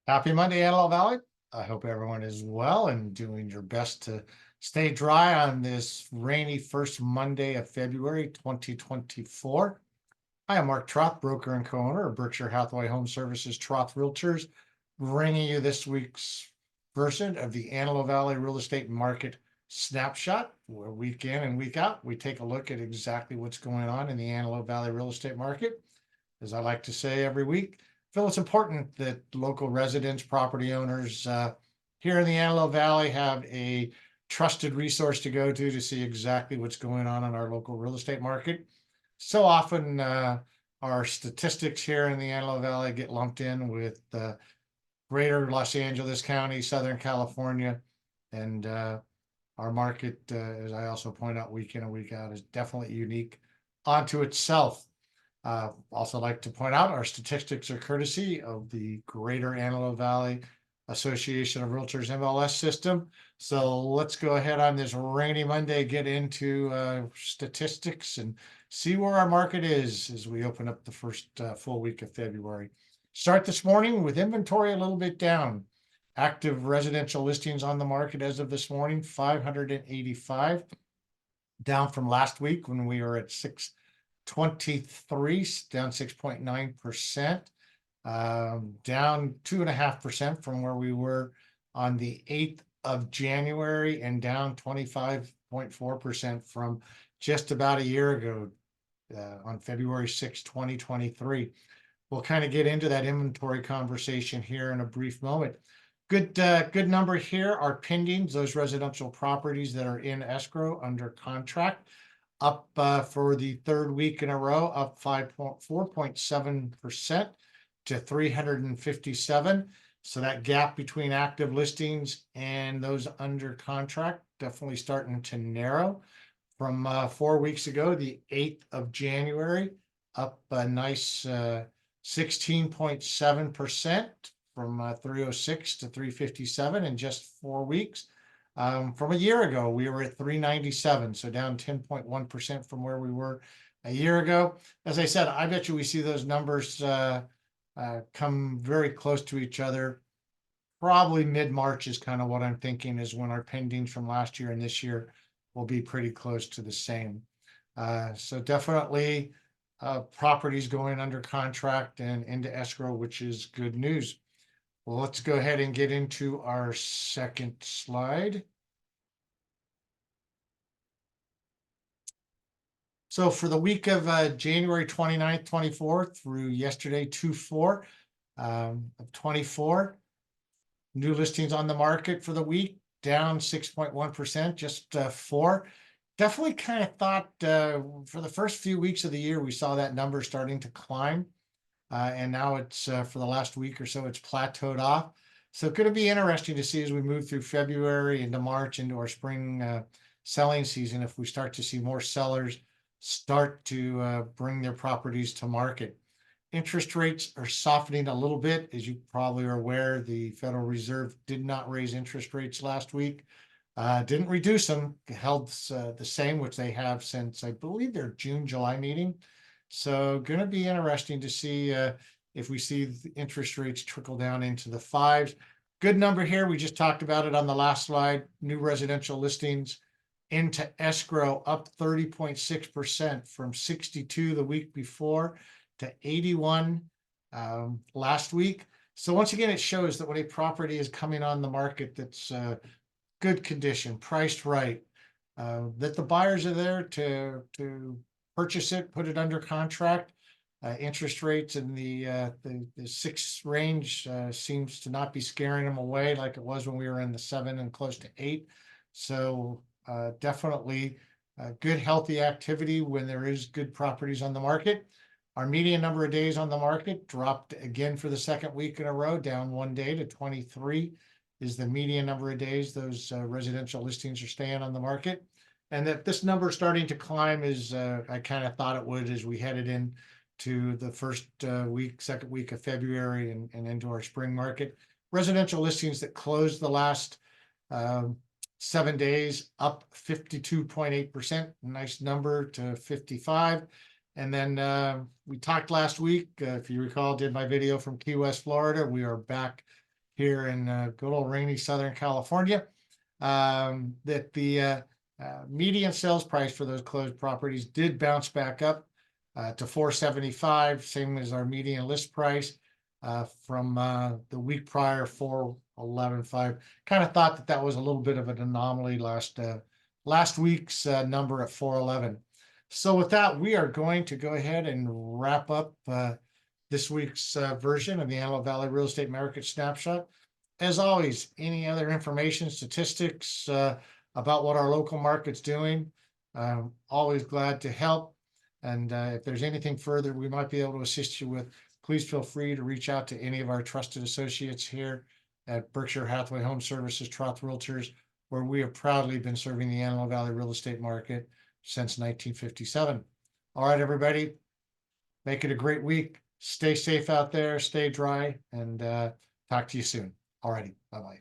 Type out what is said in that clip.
Happy Monday, Antelope Valley. I hope everyone is well and doing your best to stay dry on this rainy first Monday of February 2024. I am Mark Troth, broker and co-owner of Berkshire Hathaway HomeServices Troth Realtors, bringing you this week's version of the Antelope Valley Real Estate Market Snapshot, where week in and week out, we take a look at exactly what's going on in the Antelope Valley real estate market. As I like to say every week, I feel it's important that local residents, property owners here in the Antelope Valley have a trusted resource to go to see exactly what's going on in our local real estate market. So often our statistics here in the Antelope Valley get lumped in with greater Los Angeles County, Southern California, and our market, as I also point out week in and week out, is definitely unique onto itself. Also like to point out our statistics are courtesy of the Greater Antelope Valley Association of Realtors MLS system. So let's go ahead on this rainy Monday, get into statistics and see where our market is as we open up the first full week of February. Start this morning with inventory a little bit down. Active residential listings on the market as of this morning, 585, down from last week when we were at 623, down 6.9%, down 2.5% from where we were on the 8th of January, and down 25.4% from just about a year ago on February 6, 2023. We'll kind of get into that inventory conversation here in a brief moment. Good number here are pendings, those residential properties that are in escrow under contract, up for the third week in a row, up 4.7% to 357. So that gap between active listings and those under contract definitely starting to narrow. From 4 weeks ago, the 8th of January, up a nice 16.7%. From 306 to 357 in just 4 weeks. From a year ago, we were at 397, so down 10.1% from where we were a year ago. As I said, I bet you we see those numbers come very close to each other. Probably mid-March is kind of what I'm thinking is when our pendings from last year and this year will be pretty close to the same. So definitely properties going under contract and into escrow, which is good news. Well, let's go ahead and get into our second slide. So for the week of January 29th, 24 through yesterday, 2/4 of 24, new listings on the market for the week, down 6.1%, just 4. Definitely kind of thought for the first few weeks of the year, we saw that number starting to climb. And now it's for the last week or so, it's plateaued off. So it's going to be interesting to see as we move through February into March into our spring selling season, if we start to see more sellers start to bring their properties to market. Interest rates are softening a little bit. As you probably are aware, the Federal Reserve did not raise interest rates last week. Didn't reduce them, held the same, which they have since, I believe, their June-July meeting. So going to be interesting to see if we see the interest rates trickle down into the 5s. Good number here. We just talked about it on the last slide. New residential listings into escrow up 30.6% from 62 the week before to 81 last week. So once again, it shows that when a property is coming on the market that's good condition, priced right, that the buyers are there to purchase it, put it under contract. Interest rates in the 6 range seems to not be scaring them away like it was when we were in the 7 and close to 8. So definitely good, healthy activity when there is good properties on the market. Our median number of days on the market dropped again for the second week in a row, down 1 day to 23 is the median number of days those residential listings are staying on the market. And that this number starting to climb is, I kind of thought it would as we headed into the first second week of February and into our spring market. Residential listings that closed the last 7 days, up 52.8%, nice number to 55. And then we talked last week, if you recall, did my video from Key West, Florida. We are back here in good old rainy Southern California. That the median sales price for those closed properties did bounce back up to $475, same as our median list price from the week prior, $411.5. Kind of thought that was a little bit of an anomaly last week's number at $411. So with that, we are going to go ahead and wrap up this week's version of the Antelope Valley Real Estate Market Snapshot. As always, any other information, statistics about what our local market's doing, always glad to help. And if there's anything further we might be able to assist you with, please feel free to reach out to any of our trusted associates here at Berkshire, Hathaway, HomeServices, Troth Realtors, where we have proudly been serving the Antelope Valley real estate market since 1957. All right, everybody, make it a great week. Stay safe out there, stay dry, and talk to you soon. All righty, bye-bye.